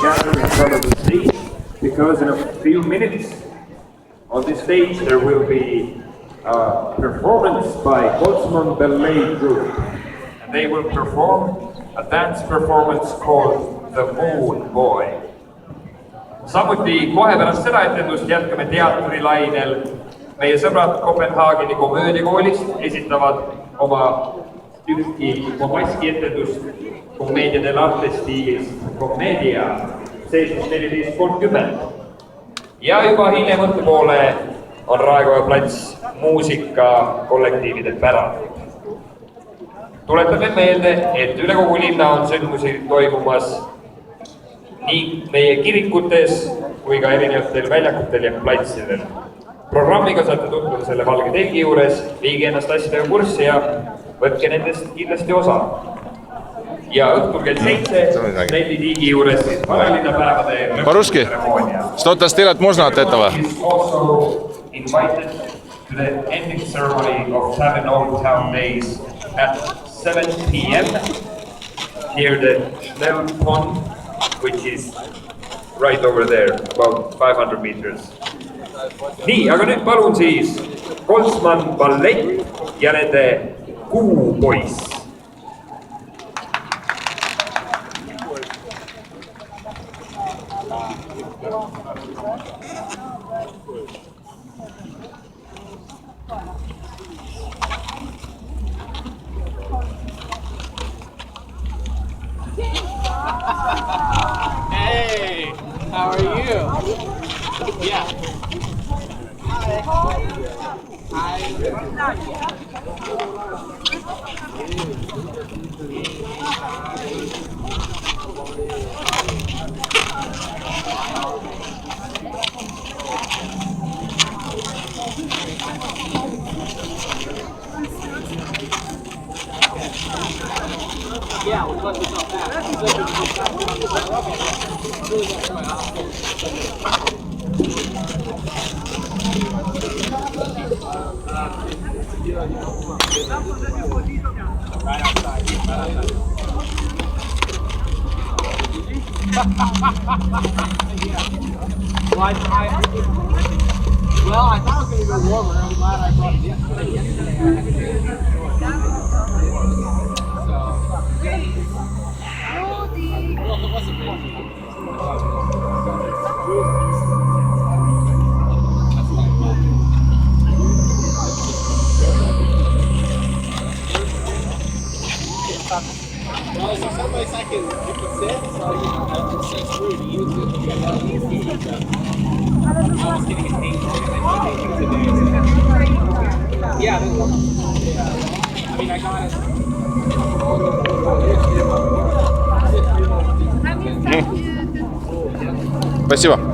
gather in front of the stage because in a few minutes on this stage there will be a performance by Boltzmann Ballet Group. And they will perform a dance performance called The Moon Boy. Samuti kohe pärast seda etendust jätkame teatrilainel. Meie sõbrad Kopenhaageni komöödiakoolist esitavad oma tükki Pomaski etendust Commedia dell'arte stiilis Commedia 14.30. Ja juba hiljem õhtupoole on Raekoja plats muusikakollektiivide pärand. Tuletame meelde, et üle kogu linna on sündmusi toimumas nii meie kirikutes kui ka erinevatel väljakutel ja platsidel. Programmiga saate tutvuda selle valge telgi juures, viige ennast asjadega kurssi ja võtke nendest kindlasti osa. Ja õhtul kell 7 Nelli tiigi juures varalinna päevade По-русски? Что-то сделать можно от этого? Invited to the ending ceremony of Tavern Old Town Days at 7 p.m. near the Schnell Pond, which is right over there, about 500 meters. Nii, aga nüüd palun siis Boltzmann Ballet ja nende Kuupoiss. Hey, how are you? Yeah. Hi. Yeah, we'll let yourself right outside. Well, I thought it was going to go warmer. I'm glad I brought it yesterday. Well, is there someplace I can sit? So, you know, I don't say screw to use it. I was getting a paint today. Yeah, I mean, I got it. Спасибо.